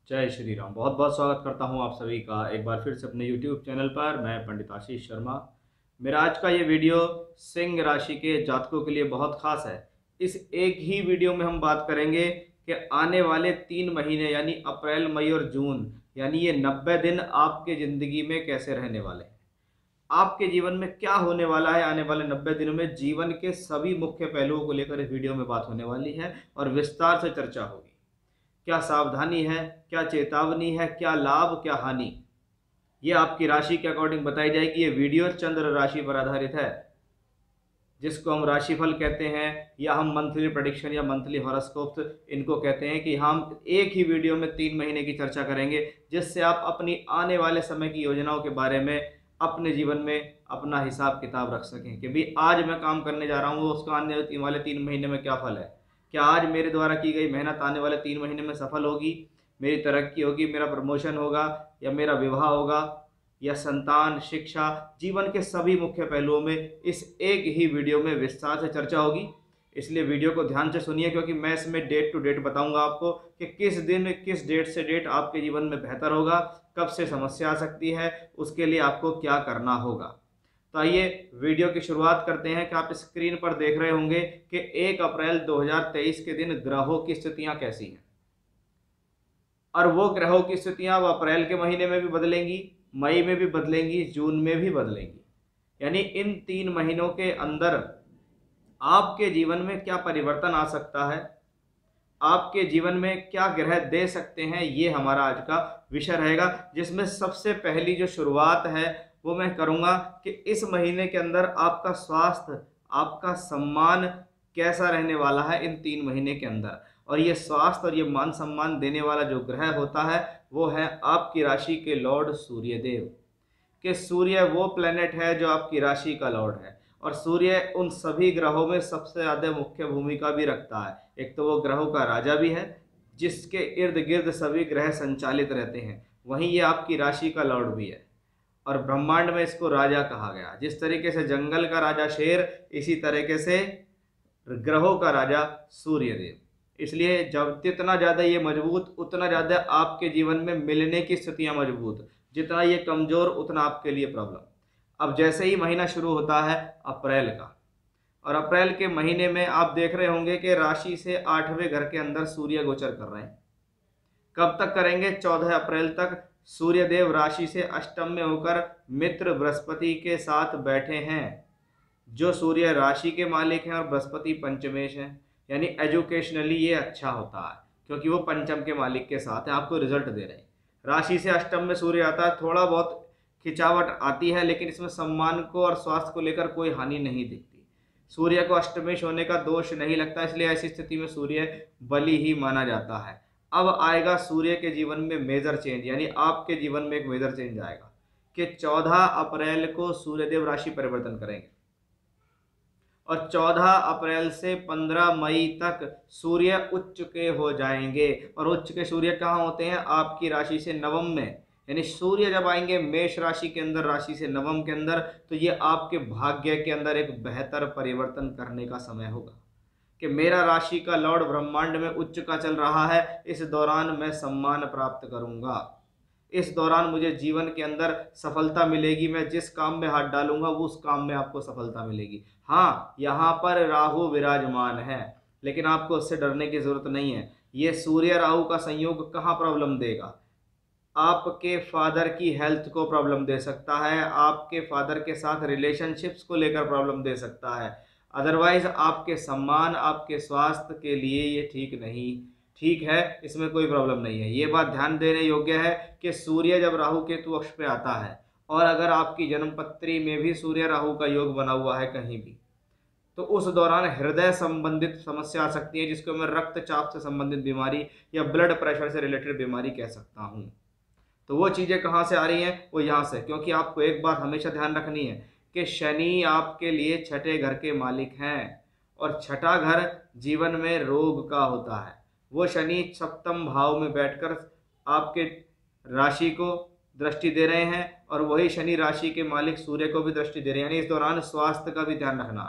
जय श्री राम। बहुत बहुत स्वागत करता हूं आप सभी का एक बार फिर से अपने YouTube चैनल पर। मैं पंडित आशीष शर्मा। मेरा आज का ये वीडियो सिंह राशि के जातकों के लिए बहुत खास है। इस एक ही वीडियो में हम बात करेंगे कि आने वाले 3 महीने यानी अप्रैल, मई और जून, यानी ये 90 दिन आपके ज़िंदगी में कैसे रहने वाले हैं, आपके जीवन में क्या होने वाला है। आने वाले 90 दिनों में जीवन के सभी मुख्य पहलुओं को लेकर इस वीडियो में बात होने वाली है और विस्तार से चर्चा होगी। क्या सावधानी है, क्या चेतावनी है, क्या लाभ, क्या हानि, ये आपकी राशि के अकॉर्डिंग बताई जाएगी। ये वीडियो चंद्र राशि पर आधारित है, जिसको हम राशिफल कहते हैं या हम मंथली प्रेडिक्शन या मंथली हॉरोस्कोप इनको कहते हैं, कि हम एक ही वीडियो में 3 महीने की चर्चा करेंगे, जिससे आप अपनी आने वाले समय की योजनाओं के बारे में अपने जीवन में अपना हिसाब किताब रख सकें कि भाई आज मैं काम करने जा रहा हूँ, उसका आने वाले 3 महीने में क्या फल है। क्या आज मेरे द्वारा की गई मेहनत आने वाले 3 महीने में सफल होगी, मेरी तरक्की होगी, मेरा प्रमोशन होगा, या मेरा विवाह होगा, या संतान, शिक्षा, जीवन के सभी मुख्य पहलुओं में इस एक ही वीडियो में विस्तार से चर्चा होगी। इसलिए वीडियो को ध्यान से सुनिए, क्योंकि मैं इसमें डेट टू डेट बताऊंगा आपको कि किस दिन किस डेट से डेट आपके जीवन में बेहतर होगा, कब से समस्या आ सकती है, उसके लिए आपको क्या करना होगा। तो आइए वीडियो की शुरुआत करते हैं। कि आप स्क्रीन पर देख रहे होंगे कि 1 अप्रैल 2023 के दिन ग्रहों की स्थितियां कैसी हैं, और वो ग्रहों की स्थितियां अब अप्रैल के महीने में भी बदलेंगी, मई में भी बदलेंगी, जून में भी बदलेंगी। यानी इन 3 महीनों के अंदर आपके जीवन में क्या परिवर्तन आ सकता है, आपके जीवन में क्या ग्रह दे सकते हैं, ये हमारा आज का विषय रहेगा। जिसमें सबसे पहली जो शुरुआत है वो मैं करूंगा कि इस महीने के अंदर आपका स्वास्थ्य, आपका सम्मान कैसा रहने वाला है इन 3 महीने के अंदर। और ये स्वास्थ्य और ये मान सम्मान देने वाला जो ग्रह होता है वो है आपकी राशि के लॉर्ड सूर्यदेव। कि सूर्य वो प्लेनेट है जो आपकी राशि का लॉर्ड है, और सूर्य उन सभी ग्रहों में सबसे ज़्यादा मुख्य भूमिका भी रखता है। एक तो वो ग्रहों का राजा भी है, जिसके इर्द गिर्द सभी ग्रह संचालित रहते हैं, वहीं ये आपकी राशि का लॉर्ड भी है। और ब्रह्मांड में इसको राजा कहा गया। जिस तरीके से जंगल का राजा शेर, इसी तरीके से ग्रहों का राजा सूर्यदेव। इसलिए जब जितना ज़्यादा ये मजबूत, उतना ज़्यादा आपके जीवन में मिलने की स्थितियाँ मजबूत। जितना ये कमज़ोर, उतना आपके लिए प्रॉब्लम। अब जैसे ही महीना शुरू होता है अप्रैल का, और अप्रैल के महीने में आप देख रहे होंगे कि राशि से 8वें घर के अंदर सूर्य गोचर कर रहे हैं। कब तक करेंगे? 14 अप्रैल तक। सूर्यदेव राशि से अष्टम में होकर मित्र बृहस्पति के साथ बैठे हैं। जो सूर्य राशि के मालिक हैं और बृहस्पति पंचमेश हैं, यानी एजुकेशनली ये अच्छा होता है, क्योंकि वो पंचम के मालिक के साथ है, आपको रिजल्ट दे रहे हैं। राशि से अष्टम में सूर्य आता है, थोड़ा बहुत खिंचावट आती है, लेकिन इसमें सम्मान को और स्वास्थ्य को लेकर कोई हानि नहीं दिखती। सूर्य को अष्टमेश होने का दोष नहीं लगता, इसलिए ऐसी स्थिति में सूर्य बली ही माना जाता है। अब आएगा सूर्य के जीवन में मेजर चेंज, यानी आपके जीवन में एक मेजर चेंज आएगा कि 14 अप्रैल को सूर्यदेव राशि परिवर्तन करेंगे, और 14 अप्रैल से 15 मई तक सूर्य उच्च के हो जाएंगे। और उच्च के सूर्य कहाँ होते हैं? आपकी राशि से नवम में। यानी सूर्य जब आएंगे मेष राशि के अंदर, राशि से नवम के अंदर, तो ये आपके भाग्य के अंदर एक बेहतर परिवर्तन करने का समय होगा कि मेरा राशि का लॉर्ड ब्रह्मांड में उच्च का चल रहा है, इस दौरान मैं सम्मान प्राप्त करूंगा, इस दौरान मुझे जीवन के अंदर सफलता मिलेगी, मैं जिस काम में हाथ डालूंगा वो उस काम में आपको सफलता मिलेगी। हाँ, यहाँ पर राहु विराजमान है, लेकिन आपको उससे डरने की जरूरत नहीं है। ये सूर्य राहु का संयोग कहाँ प्रॉब्लम देगा? आपके फादर की हेल्थ को प्रॉब्लम दे सकता है, आपके फादर के साथ रिलेशनशिप्स को लेकर प्रॉब्लम दे सकता है। अदरवाइज आपके सम्मान, आपके स्वास्थ्य के लिए ये ठीक नहीं। ठीक है, इसमें कोई प्रॉब्लम नहीं है। ये बात ध्यान देने योग्य है कि सूर्य जब राहु केतु अक्ष पे आता है, और अगर आपकी जन्मपत्री में भी सूर्य राहु का योग बना हुआ है कहीं भी, तो उस दौरान हृदय संबंधित समस्या आ सकती है, जिसको मैं रक्तचाप से संबंधित बीमारी या ब्लड प्रेशर से रिलेटेड बीमारी कह सकता हूँ। तो वो चीज़ें कहाँ से आ रही हैं? वो यहाँ से। क्योंकि आपको एक बात हमेशा ध्यान रखनी है कि शनि आपके लिए छठे घर के मालिक हैं, और छठा घर जीवन में रोग का होता है। वो शनि सप्तम भाव में बैठकर आपके राशि को दृष्टि दे रहे हैं, और वही शनि राशि के मालिक सूर्य को भी दृष्टि दे रहे हैं। यानी इस दौरान स्वास्थ्य का भी ध्यान रखना।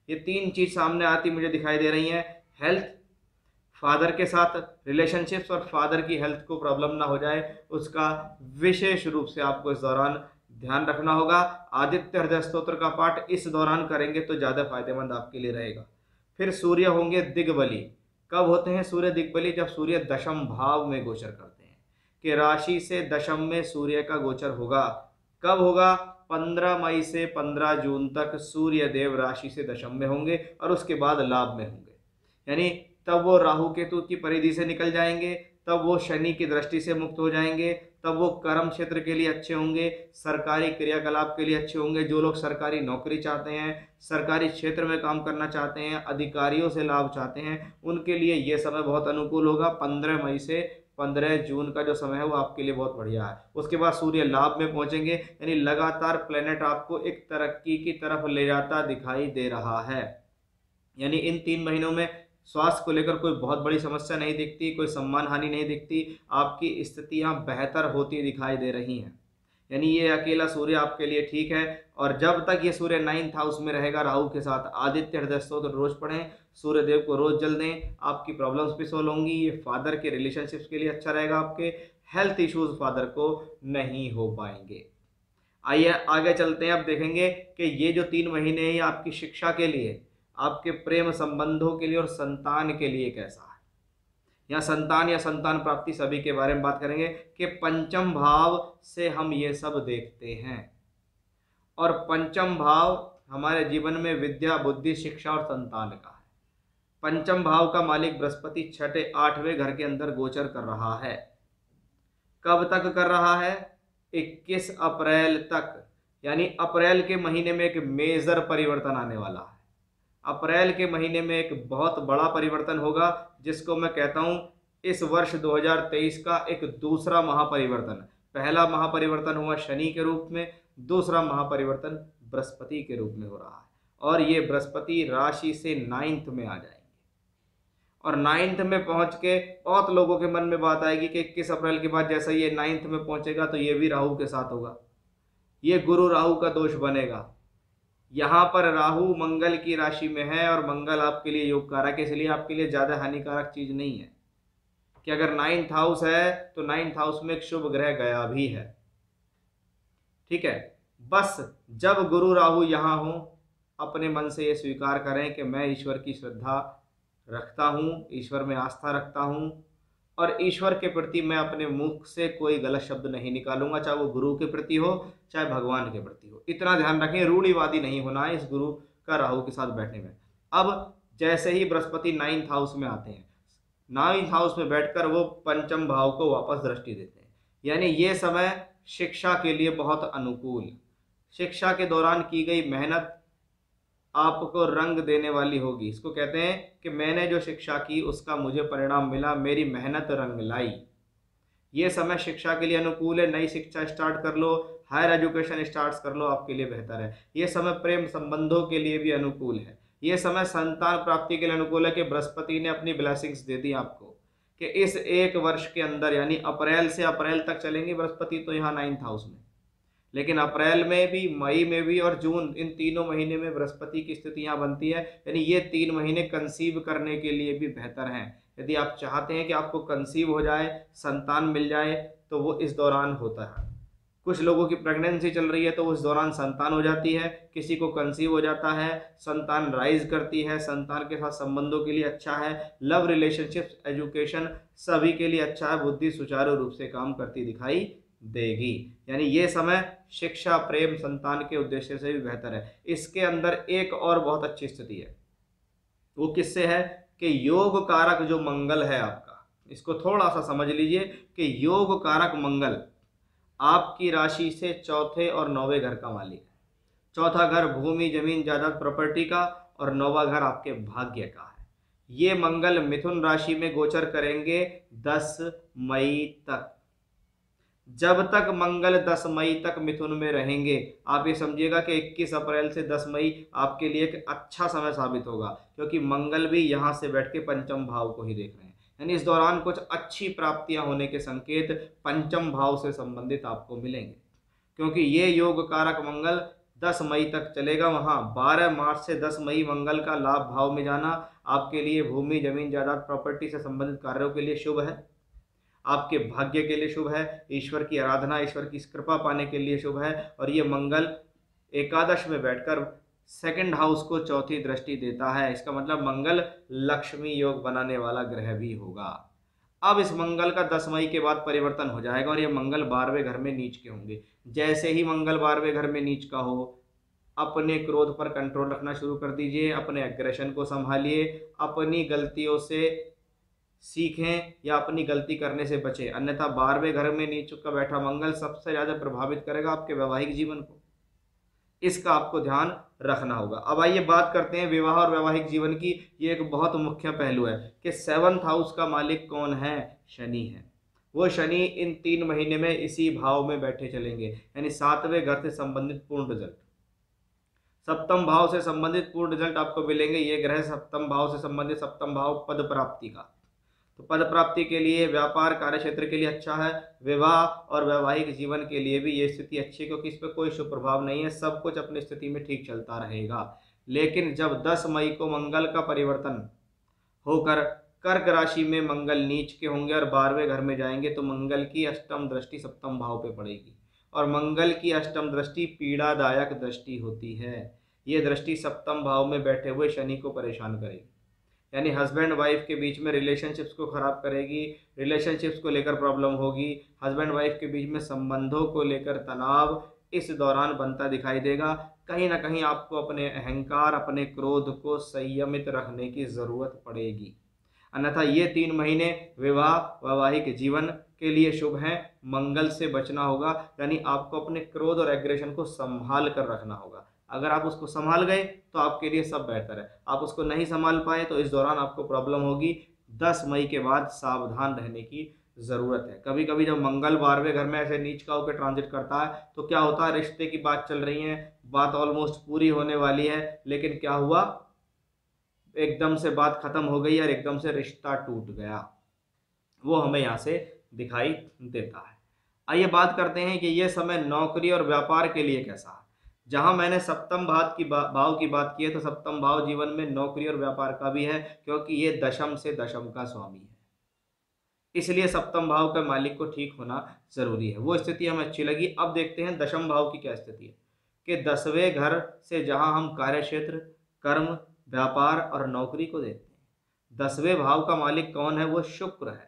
ये 3 चीज़ सामने आती मुझे दिखाई दे रही हैं: हेल्थ, फादर के साथ रिलेशनशिप्स और फादर की हेल्थ को प्रॉब्लम ना हो जाए, उसका विशेष रूप से आपको इस दौरान ध्यान रखना होगा। आदित्य हृदय स्तोत्र का पाठ इस दौरान करेंगे तो ज़्यादा फायदेमंद आपके लिए रहेगा। फिर सूर्य होंगे दिग्बली। कब होते हैं सूर्य दिग्बली? जब सूर्य दशम भाव में गोचर करते हैं, कि राशि से दशम में सूर्य का गोचर होगा। कब होगा? 15 मई से 15 जून तक सूर्य देव राशि से दशम में होंगे और उसके बाद लाभ में होंगे। यानी तब वो राहु केतु की परिधि से निकल जाएंगे, तब वो शनि की दृष्टि से मुक्त हो जाएंगे, तब वो कर्म क्षेत्र के लिए अच्छे होंगे, सरकारी क्रियाकलाप के लिए अच्छे होंगे। जो लोग सरकारी नौकरी चाहते हैं, सरकारी क्षेत्र में काम करना चाहते हैं, अधिकारियों से लाभ चाहते हैं, उनके लिए ये समय बहुत अनुकूल होगा। 15 मई से 15 जून का जो समय है वो आपके लिए बहुत बढ़िया है। उसके बाद सूर्य लाभ में पहुंचेंगे, यानी लगातार प्लेनेट आपको एक तरक्की की तरफ ले जाता दिखाई दे रहा है। यानी इन 3 महीनों में स्वास्थ्य को लेकर कोई बहुत बड़ी समस्या नहीं दिखती, कोई सम्मान हानि नहीं दिखती, आपकी स्थितियां बेहतर होती दिखाई दे रही हैं। यानी ये अकेला सूर्य आपके लिए ठीक है। और जब तक ये सूर्य 9th हाउस में रहेगा राहु के साथ, आदित्य हृदय स्तोत्र रोज पढ़ें, सूर्य देव को रोज जल दें, आपकी प्रॉब्लम्स भी सोल्व होंगी। ये फादर के रिलेशनशिप्स के लिए अच्छा रहेगा, आपके हेल्थ इश्यूज फादर को नहीं हो पाएंगे। आइए आगे चलते हैं। अब देखेंगे कि ये जो 3 महीने हैं आपकी शिक्षा के लिए, आपके प्रेम संबंधों के लिए और संतान के लिए कैसा है। या संतान या संतान प्राप्ति सभी के बारे में बात करेंगे कि पंचम भाव से हम ये सब देखते हैं। और पंचम भाव हमारे जीवन में विद्या, बुद्धि, शिक्षा और संतान का है। पंचम भाव का मालिक बृहस्पति 6ठे 8वें घर के अंदर गोचर कर रहा है। कब तक कर रहा है? 21 अप्रैल तक। यानी अप्रैल के महीने में एक मेजर परिवर्तन आने वाला है। अप्रैल के महीने में एक बहुत बड़ा परिवर्तन होगा, जिसको मैं कहता हूं इस वर्ष 2023 का एक दूसरा महापरिवर्तन। पहला महापरिवर्तन हुआ शनि के रूप में, दूसरा महापरिवर्तन बृहस्पति के रूप में हो रहा है। और ये बृहस्पति राशि से 9th में आ जाएंगे। और 9th में पहुंच के बहुत लोगों के मन में बात आएगी कि 21 अप्रैल के बाद जैसा ये 9th में पहुंचेगा तो ये भी राहु के साथ होगा, ये गुरु राहु का दोष बनेगा। यहाँ पर राहु मंगल की राशि में है और मंगल आपके लिए योग कारक है, इसलिए आपके लिए ज्यादा हानिकारक चीज नहीं है। कि अगर 9th हाउस है तो 9th हाउस में एक शुभ ग्रह गया भी है। ठीक है, बस जब गुरु राहु यहाँ हो, अपने मन से ये स्वीकार करें कि मैं ईश्वर की श्रद्धा रखता हूँ, ईश्वर में आस्था रखता हूँ और ईश्वर के प्रति मैं अपने मुख से कोई गलत शब्द नहीं निकालूंगा, चाहे वो गुरु के प्रति हो चाहे भगवान के प्रति हो। इतना ध्यान रखें, रूढ़िवादी नहीं होना है इस गुरु का राहु के साथ बैठने में। अब जैसे ही बृहस्पति 9th हाउस में आते हैं, 9th हाउस में बैठकर वो पंचम भाव को वापस दृष्टि देते हैं। यानी ये समय शिक्षा के लिए बहुत अनुकूल। शिक्षा के दौरान की गई मेहनत आपको रंग देने वाली होगी। इसको कहते हैं कि मैंने जो शिक्षा की उसका मुझे परिणाम मिला, मेरी मेहनत रंग लाई। ये समय शिक्षा के लिए अनुकूल है। नई शिक्षा स्टार्ट कर लो, हायर एजुकेशन स्टार्ट कर लो, आपके लिए बेहतर है। ये समय प्रेम संबंधों के लिए भी अनुकूल है। ये समय संतान प्राप्ति के लिए अनुकूल है कि बृहस्पति ने अपनी ब्लेसिंग्स दे दी आपको कि इस एक वर्ष के अंदर, यानी अप्रैल से अप्रैल तक चलेंगे बृहस्पति तो यहाँ 9th हाउस में, लेकिन अप्रैल में भी, मई में भी और जून, इन तीनों महीने में बृहस्पति की स्थिति यहाँ बनती है। यानी ये 3 महीने कंसीव करने के लिए भी बेहतर हैं। यदि आप चाहते हैं कि आपको कंसीव हो जाए, संतान मिल जाए, तो वो इस दौरान होता है। कुछ लोगों की प्रेगनेंसी चल रही है तो उस दौरान संतान हो जाती है, किसी को कंसीव हो जाता है, संतान राइज करती है, संतान के साथ संबंधों के लिए अच्छा है। लव रिलेशनशिप्स, एजुकेशन सभी के लिए अच्छा है। बुद्धि सुचारू रूप से काम करती दिखाई देगी। यानी ये समय शिक्षा, प्रेम, संतान के उद्देश्य से भी बेहतर है। इसके अंदर एक और बहुत अच्छी स्थिति है, वो किससे है कि योग कारक जो मंगल है आपका, इसको थोड़ा सा समझ लीजिए कि योग कारक मंगल आपकी राशि से 4थे और 9वें घर का मालिक है। चौथा घर भूमि, जमीन, जायदाद, प्रॉपर्टी का और 9वां घर आपके भाग्य का है। ये मंगल मिथुन राशि में गोचर करेंगे 10 मई तक। जब तक मंगल 10 मई तक मिथुन में रहेंगे, आप ये समझिएगा कि 21 अप्रैल से 10 मई आपके लिए एक अच्छा समय साबित होगा, क्योंकि मंगल भी यहाँ से बैठ के पंचम भाव को ही देख रहे हैं। यानी इस दौरान कुछ अच्छी प्राप्तियां होने के संकेत पंचम भाव से संबंधित आपको मिलेंगे, क्योंकि ये योग कारक मंगल 10 मई तक चलेगा। वहाँ 12 मार्च से 10 मई मंगल का लाभ भाव में जाना आपके लिए भूमि, जमीन, जायदाद, प्रॉपर्टी से संबंधित कार्यों के लिए शुभ है, आपके भाग्य के लिए शुभ है, ईश्वर की आराधना, ईश्वर की कृपा पाने के लिए शुभ है। और ये मंगल एकादश में बैठकर सेकंड हाउस को चौथी दृष्टि देता है। इसका मतलब मंगल लक्ष्मी योग बनाने वाला ग्रह भी होगा। अब इस मंगल का 10 मई के बाद परिवर्तन हो जाएगा और ये मंगल 12वें घर में नीच के होंगे। जैसे ही मंगल 12वें घर में नीच का हो, अपने क्रोध पर कंट्रोल रखना शुरू कर दीजिए, अपने एग्रेशन को संभालिए, अपनी गलतियों से सीखें या अपनी गलती करने से बचें। अन्यथा 12वें घर में नीच का बैठा मंगल सबसे ज्यादा प्रभावित करेगा आपके वैवाहिक जीवन को। इसका आपको ध्यान रखना होगा। अब आइए बात करते हैं विवाह और वैवाहिक जीवन की। ये एक बहुत मुख्य पहलू है कि 7th हाउस का मालिक कौन है? शनि है। वो शनि इन 3 महीने में इसी भाव में बैठे चलेंगे, यानी 7वें घर से संबंधित पूर्ण रिजल्ट, 7म भाव से संबंधित पूर्ण रिजल्ट आपको मिलेंगे। ये ग्रह 7म भाव से संबंधित, 7म भाव पद प्राप्ति का, तो पद प्राप्ति के लिए, व्यापार कार्य क्षेत्र के लिए अच्छा है। विवाह और वैवाहिक जीवन के लिए भी ये स्थिति अच्छी है, क्योंकि इस पर कोई शुभ प्रभाव नहीं है, सब कुछ अपनी स्थिति में ठीक चलता रहेगा। लेकिन जब 10 मई को मंगल का परिवर्तन होकर कर्क राशि में मंगल नीच के होंगे और 12वें घर में जाएंगे, तो मंगल की अष्टम दृष्टि 7म भाव पे पड़ेगी। और मंगल की अष्टम दृष्टि पीड़ादायक दृष्टि होती है। ये दृष्टि 7म भाव में बैठे हुए शनि को परेशान करेगी, यानी हस्बैंड वाइफ के बीच में रिलेशनशिप्स को खराब करेगी, रिलेशनशिप्स को लेकर प्रॉब्लम होगी, हस्बैंड वाइफ के बीच में संबंधों को लेकर तनाव इस दौरान बनता दिखाई देगा। कहीं ना कहीं आपको अपने अहंकार, अपने क्रोध को संयमित रखने की जरूरत पड़ेगी। अन्यथा ये 3 महीने विवाह वैवाहिक जीवन के लिए शुभ हैं। मंगल से बचना होगा, यानी आपको अपने क्रोध और एग्रेशन को संभाल कर रखना होगा। अगर आप उसको संभाल गए तो आपके लिए सब बेहतर है, आप उसको नहीं संभाल पाए तो इस दौरान आपको प्रॉब्लम होगी। 10 मई के बाद सावधान रहने की ज़रूरत है। कभी कभी जब मंगल 12वें घर में ऐसे नीच का होकर ट्रांजिट करता है तो क्या होता है, रिश्ते की बात चल रही है, बात ऑलमोस्ट पूरी होने वाली है, लेकिन क्या हुआ, एकदम से बात खत्म हो गई और एकदम से रिश्ता टूट गया। वो हमें यहाँ से दिखाई देता है। आइए बात करते हैं कि ये समय नौकरी और व्यापार के लिए कैसा है। जहां मैंने 7म भाव की बात की है, तो 7म भाव जीवन में नौकरी और व्यापार का भी है, क्योंकि ये दशम से दशम का स्वामी है। इसलिए 7म भाव का मालिक को ठीक होना जरूरी है। वो स्थिति हमें अच्छी लगी। अब देखते हैं 10म भाव की क्या स्थिति है, कि 10वें घर से जहां हम कार्य क्षेत्र, कर्म, व्यापार और नौकरी को देखते हैं, 10वें भाव का मालिक कौन है? वो शुक्र है।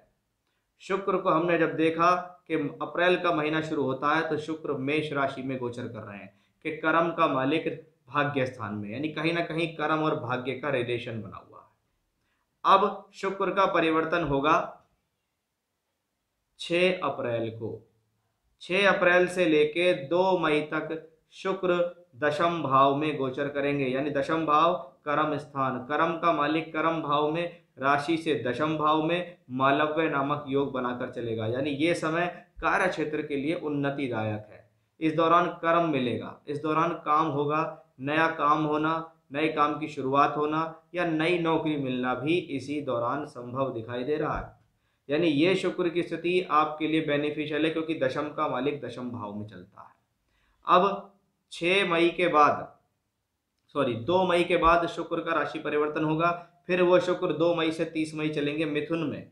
शुक्र को हमने जब देखा कि अप्रैल का महीना शुरू होता है तो शुक्र मेष राशि में गोचर कर रहे हैं, कि कर्म का मालिक भाग्य स्थान में, यानी कहीं ना कहीं कर्म और भाग्य का रिलेशन बना हुआ है। अब शुक्र का परिवर्तन होगा 6 अप्रैल को। 6 अप्रैल से लेके 2 मई तक शुक्र दशम भाव में गोचर करेंगे, यानी दशम भाव कर्म स्थान, कर्म का मालिक कर्म भाव में, राशि से दशम भाव में मालव्य नामक योग बनाकर चलेगा। यानी ये समय कार्य क्षेत्र के लिए उन्नतिदायक है। इस दौरान कर्म मिलेगा, इस दौरान काम होगा, नया काम होना, नए काम की शुरुआत होना या नई नौकरी मिलना भी इसी दौरान संभव दिखाई दे रहा है। यानी ये शुक्र की स्थिति आपके लिए बेनिफिशियल है, क्योंकि दशम का मालिक दशम भाव में चलता है। अब 6 मई के बाद, 2 मई के बाद शुक्र का राशि परिवर्तन होगा। फिर वो शुक्र 2 मई से 30 मई चलेंगे मिथुन में,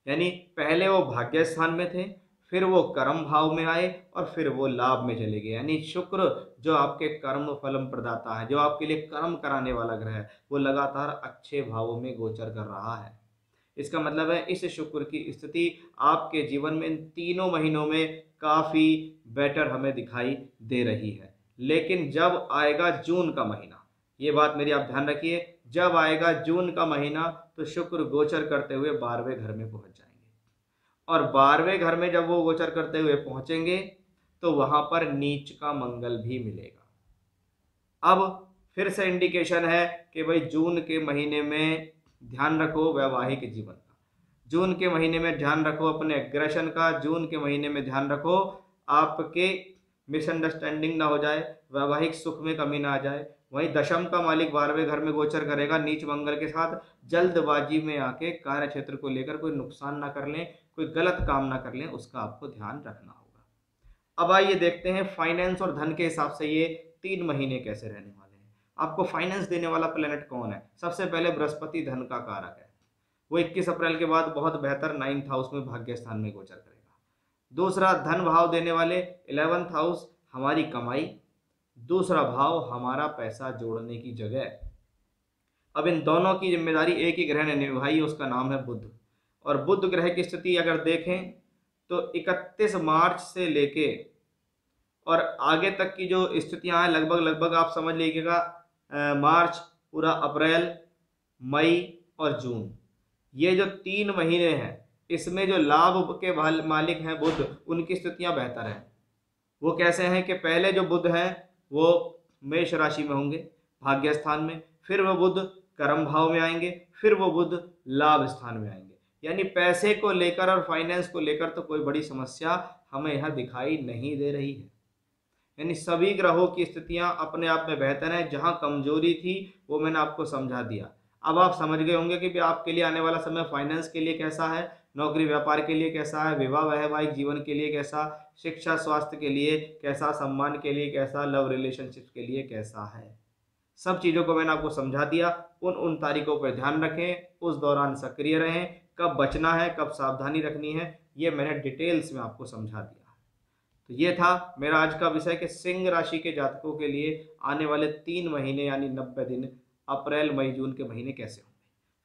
यानी पहले वो भाग्य स्थान में थे, फिर वो कर्म भाव में आए और फिर वो लाभ में चले गए। यानी शुक्र जो आपके कर्म फलम प्रदाता है, जो आपके लिए कर्म कराने वाला ग्रह है, वो लगातार अच्छे भावों में गोचर कर रहा है। इसका मतलब है इस शुक्र की स्थिति आपके जीवन में इन 3 महीनों में काफ़ी बेटर हमें दिखाई दे रही है। लेकिन जब आएगा जून का महीना, ये बात मेरी आप ध्यान रखिए, जब आएगा जून का महीना तो शुक्र गोचर करते हुए 12वें घर में पहुंच जाएंगे। और 12वें घर में जब वो गोचर करते हुए पहुंचेंगे तो वहां पर नीच का मंगल भी मिलेगा। अब फिर से इंडिकेशन है कि भाई जून के महीने में ध्यान रखो वैवाहिक जीवन का, जून के महीने में ध्यान रखो अपने एग्रेशन का, जून के महीने में ध्यान रखो आपके मिसअंडरस्टैंडिंग ना हो जाए, वैवाहिक सुख में कमी ना आ जाए। वहीं दशम का मालिक 12वें घर में गोचर करेगा नीच मंगल के साथ। जल्दबाजी में आके कार्य क्षेत्र को लेकर कोई नुकसान ना कर लें, कोई गलत काम ना कर लें, उसका आपको ध्यान रखना होगा। अब आइए देखते हैं फाइनेंस और धन के हिसाब से ये 3 महीने कैसे रहने वाले हैं। आपको फाइनेंस देने वाला प्लेनेट कौन है? सबसे पहले बृहस्पति धन का कारक है, वो 21 अप्रैल के बाद बहुत बेहतर 9th हाउस में भाग्य स्थान में गोचर करेगा। दूसरा, धन भाव देने वाले 11th हाउस हमारी कमाई, दूसरा भाव हमारा पैसा जोड़ने की जगह। अब इन दोनों की जिम्मेदारी एक ही ग्रह ने निभाई, उसका नाम है बुध। और बुध ग्रह की स्थिति अगर देखें तो 31 मार्च से लेके और आगे तक की जो स्थितियां हैं, लगभग आप समझ लीजिएगा मार्च, पूरा अप्रैल, मई और जून, ये जो 3 महीने हैं, इसमें जो लाभ के मालिक हैं बुध, उनकी स्थितियां बेहतर हैं। वो कैसे हैं कि पहले जो बुध हैं वो मेष राशि में होंगे भाग्य स्थान में, फिर वो बुध कर्म भाव में आएंगे, फिर वो बुध लाभ स्थान में आएंगे। यानी पैसे को लेकर और फाइनेंस को लेकर तो कोई बड़ी समस्या हमें यहाँ दिखाई नहीं दे रही है। यानी सभी ग्रहों की स्थितियां अपने आप में बेहतर हैं। जहां कमजोरी थी वो मैंने आपको समझा दिया। अब आप समझ गए होंगे कि आपके लिए आने वाला समय फाइनेंस के लिए कैसा है, नौकरी व्यापार के लिए कैसा है, विवाह वैवाहिक जीवन के लिए कैसा, शिक्षा स्वास्थ्य के लिए कैसा, सम्मान के लिए कैसा, लव रिलेशनशिप के लिए कैसा है। सब चीज़ों को मैंने आपको समझा दिया। उन तारीखों पर ध्यान रखें, उस दौरान सक्रिय रहें, कब बचना है, कब सावधानी रखनी है, ये मैंने डिटेल्स में आपको समझा दिया। तो ये था मेरा आज का विषय कि सिंह राशि के जातकों के लिए आने वाले 3 महीने यानी 90 दिन, अप्रैल मई जून के महीने कैसे होंगे।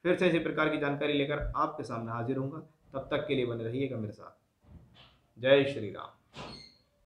फिर से इसी प्रकार की जानकारी लेकर आपके सामने हाजिर होऊंगा। तब तक के लिए बने रहिएगा मेरे साथ। जय श्री राम।